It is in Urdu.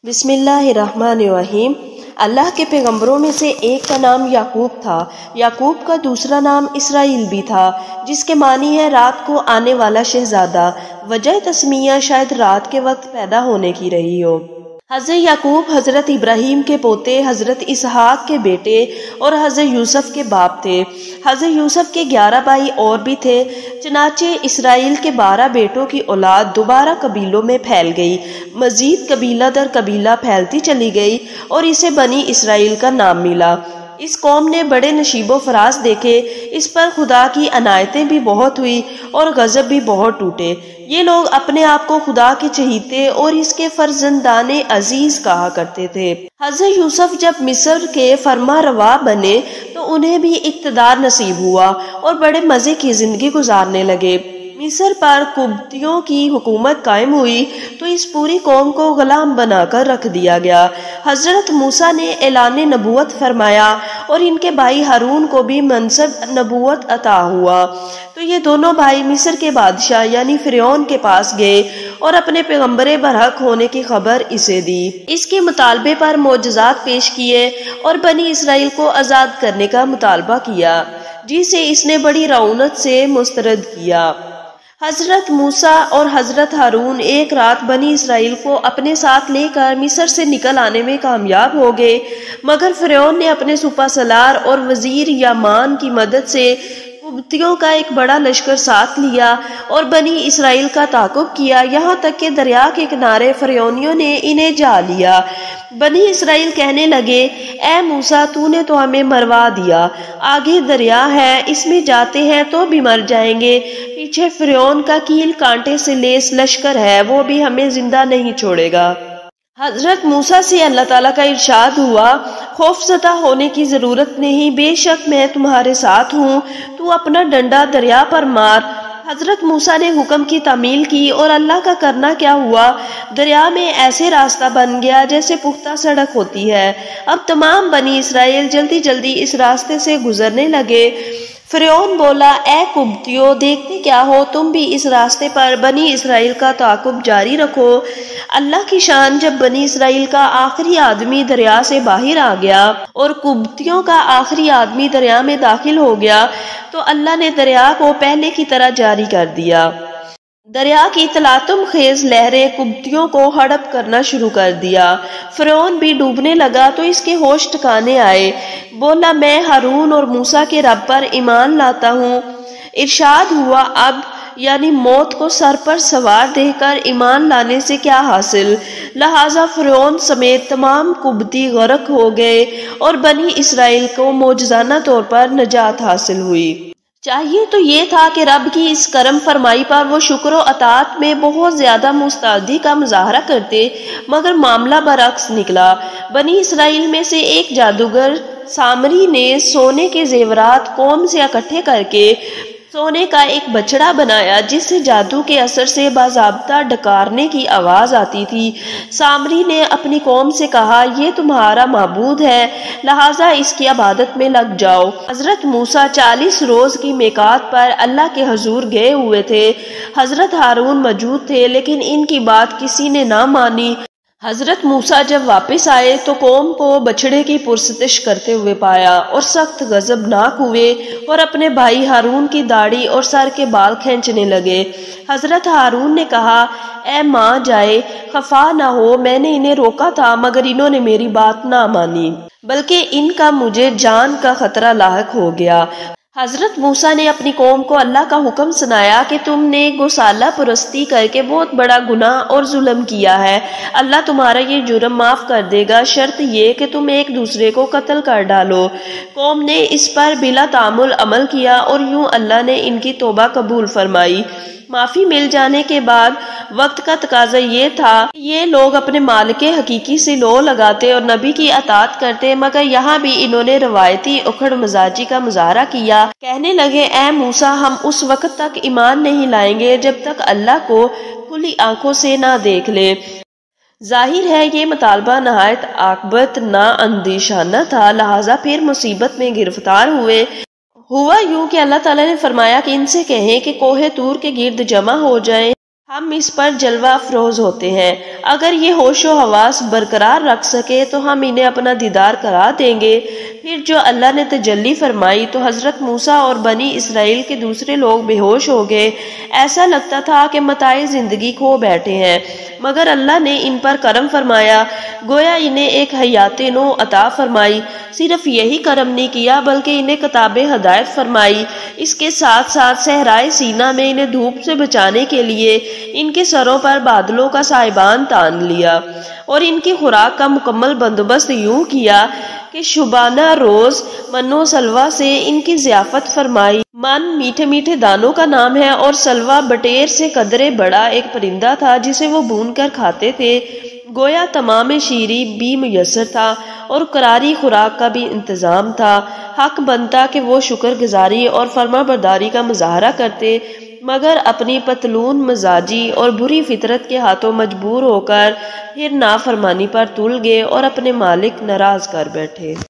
بسم اللہ الرحمن الرحیم۔ اللہ کے پیغمبروں میں سے ایک کا نام یعقوب تھا۔ یعقوب کا دوسرا نام اسرائیل بھی تھا، جس کے معنی ہے رات کو آنے والا شہزادہ۔ وجہ تسمیہ شاید رات کے وقت پیدا ہونے کی رہی ہو۔ حضرت یعقوب حضرت ابراہیم کے پوتے، حضرت اسحاق کے بیٹے اور حضرت یوسف کے باپ تھے۔ حضرت یوسف کے 11 بھائی اور بھی تھے، چنانچہ اسرائیل کے 12 بیٹوں کی اولاد دوبارہ قبیلوں میں پھیل گئی، مزید قبیلہ در قبیلہ پھیلتی چلی گئی اور اسے بنی اسرائیل کا نام ملا۔ اس قوم نے بڑے نشیب و فراز دیکھے، اس پر خدا کی عنایتیں بھی بہت ہوئی اور غضب بھی بہت ٹوٹے۔ یہ لوگ اپنے آپ کو خدا کے چہیتے اور اس کے فرزندان عزیز کہا کرتے تھے۔ حضرت یوسف جب مصر کے فرما روا بنے تو انہیں بھی اقتدار نصیب ہوا اور بڑے مزے کی زندگی گزارنے لگے۔ مصر پر قبطیوں کی حکومت قائم ہوئی تو اس پوری قوم کو غلام بنا کر رکھ دیا گیا۔ حضرت موسیٰ نے اعلان نبوت فرمایا اور ان کے بھائی ہارون کو بھی منصب نبوت عطا ہوا، تو یہ دونوں بھائی مصر کے بادشاہ یعنی فرعون کے پاس گئے اور اپنے پیغمبر برحق ہونے کی خبر اسے دی۔ اس کے مطالبے پر معجزات پیش کیے اور بنی اسرائیل کو آزاد کرنے کا مطالبہ کیا، جسے اس نے بڑی رعونت سے مسترد کیا۔ حضرت موسیٰ اور حضرت ہارون ایک رات بنی اسرائیل کو اپنے ساتھ لے کر مصر سے نکل آنے میں کامیاب ہو گئے، مگر فرعون نے اپنے سپہ سالار اور وزیر یامان کی مدد سے قبطیوں کا ایک بڑا لشکر ساتھ لیا اور بنی اسرائیل کا تعاقب کیا، یہاں تک کہ دریا کے کنارے فرعونیوں نے انہیں جا لیا۔ بنی اسرائیل کہنے لگے، اے موسیٰ، تو نے تو ہمیں مروا دیا، آگے دریا ہے، اس میں جاتے ہیں تو بھی مر جائیں گے، پیچھے فرعون کا کیل کانٹے سے لیس لشکر ہے، وہ بھی ہمیں زندہ نہیں چھوڑے گا۔ حضرت موسیٰ سے اللہ تعالیٰ کا ارشاد ہوا، خوف زدہ ہونے کی ضرورت نہیں، بے شک میں تمہارے ساتھ ہوں، تو اپنا ڈنڈا دریا پر مار۔ حضرت موسیٰ نے حکم کی تعمیل کی اور اللہ کا کرنا کیا ہوا، دریا میں ایسے راستہ بن گیا جیسے پختہ سڑک ہوتی ہے۔ اب تمام بنی اسرائیل جلدی جلدی اس راستے سے گزرنے لگے۔ فرعون بولا، اے قبطیوں، دیکھتے کیا ہو، تم بھی اس راستے پر بنی اسرائیل کا تعاقب جاری رکھو۔ اللہ کی شان، جب بنی اسرائیل کا آخری آدمی دریا سے باہر آ گیا اور قبطیوں کا آخری آدمی دریا میں داخل ہو گیا تو اللہ نے دریا کو پہلے کی طرح جاری کر دیا۔ دریا کی تلاطم خیز لہریں قبطیوں کو ہڑپ کرنا شروع کر دیا۔ فرعون بھی ڈوبنے لگا تو اس کے ہوش ٹھکانے آئے، بولا، میں ہارون اور موسیٰ کے رب پر ایمان لاتا ہوں۔ ارشاد ہوا، اب یعنی موت کو سر پر سوار دیکھ کر ایمان لانے سے کیا حاصل، لہٰذا فرعون سمیت تمام قبطی غرق ہو گئے اور بنی اسرائیل کو معجزانہ طور پر نجات حاصل ہوئی۔ چاہیے تو یہ تھا کہ رب کی اس کرم فرمائی پر وہ شکر و اطاعت میں بہت زیادہ مستعدی کا مظاہرہ کرتے، مگر معاملہ برعکس نکلا۔ بنی اسرائیل میں سے ایک جادوگر سامری نے سونے کے زیورات قوم سے اکٹھے کر کے سونے کا ایک بچڑا بنایا، جس سے جادو کے اثر سے باضابطہ ڈکارنے کی آواز آتی تھی۔ سامری نے اپنی قوم سے کہا، یہ تمہارا معبود ہے، لہٰذا اس کی عبادت میں لگ جاؤ۔ حضرت موسیٰ 40 روز کی میقات پر اللہ کے حضور گئے ہوئے تھے۔ حضرت ہارون موجود تھے، لیکن ان کی بات کسی نے نہ مانی۔ حضرت موسیٰ جب واپس آئے تو قوم کو بچڑے کی پرستش کرتے ہوئے پایا اور سخت غضبناک ہوئے اور اپنے بھائی ہارون کی داڑھی اور سر کے بال کھینچنے لگے۔ حضرت ہارون نے کہا، اے ماں جائے، خفا نہ ہو، میں نے انہیں روکا تھا مگر انہوں نے میری بات نہ مانی، بلکہ ان کا مجھے جان کا خطرہ لاحق ہو گیا۔ حضرت موسیٰ نے اپنی قوم کو اللہ کا حکم سنایا کہ تم نے گوسالہ پرستی کر کے بہت بڑا گناہ اور ظلم کیا ہے، اللہ تمہارا یہ جرم معاف کر دے گا، شرط یہ کہ تم ایک دوسرے کو قتل کر ڈالو۔ قوم نے اس پر بلا تعامل عمل کیا اور یوں اللہ نے ان کی توبہ قبول فرمائی۔ معافی مل جانے کے بعد وقت کا تقاضا یہ تھا کہ یہ لوگ اپنے مالک حقیقی سے لو لگاتے اور نبی کی اطاعت کرتے، مگر یہاں بھی انہوں نے روایتی اکھڑ مزاجی کا مظاہرہ کیا۔ کہنے لگے، اے موسیٰ، ہم اس وقت تک ایمان نہیں لائیں گے جب تک اللہ کو کھلی آنکھوں سے نہ دیکھ لیں۔ ظاہر ہے یہ مطالبہ نہایت عاقبت نا اندیشانہ تھا، لہٰذا پھر مصیبت میں گرفتار ہوئے۔ ہوا یوں کہ اللہ تعالیٰ نے فرمایا کہ ان سے کہیں کہ کوہ طور کے گرد جمع ہو جائیں، ہم اس پر جلوہ افروز ہوتے ہیں۔ اگر یہ ہوش و حواس برقرار رکھ سکے تو ہم انہیں اپنا دیدار کرا دیں گے۔ پھر جو اللہ نے تجلی فرمائی تو حضرت موسیٰ اور بنی اسرائیل کے دوسرے لوگ بے ہوش ہو گئے۔ ایسا لگتا تھا کہ متاع زندگی کھو بیٹھے ہیں، مگر اللہ نے ان پر کرم فرمایا، گویا انہیں ایک حیات نو عطا فرمائی۔ صرف یہی کرم نہیں کیا بلکہ انہیں کتاب ہدایت فرمائی۔ اس کے ساتھ ساتھ صحرائے سینا میں انہیں دھوپ سے بچانے کے لیے ان کے سروں پر بادلوں کا سائبان تان لیا، اور ان کی خوراک کا مکمل بندوبست یوں کیا کہ شبانہ روز من و سلوہ سے ان کی ضیافت فرمائی۔ من میٹھے میٹھے دانوں کا نام ہے، اور سلوہ بٹیر سے قدرے بڑا ایک پرندہ تھا جسے وہ بھون کر کھاتے تھے۔ گویا تمام شیری بھی میسر تھا اور قراری خوراک کا بھی انتظام تھا۔ حق بنتا کہ وہ شکر گزاری اور فرما برداری کا مظاہرہ کرتے، مگر اپنی پتلون مزاجی اور بری فطرت کے ہاتھوں مجبور ہو کر پھر نافرمانی پر تل گئے اور اپنے مالک ناراض کر بیٹھے۔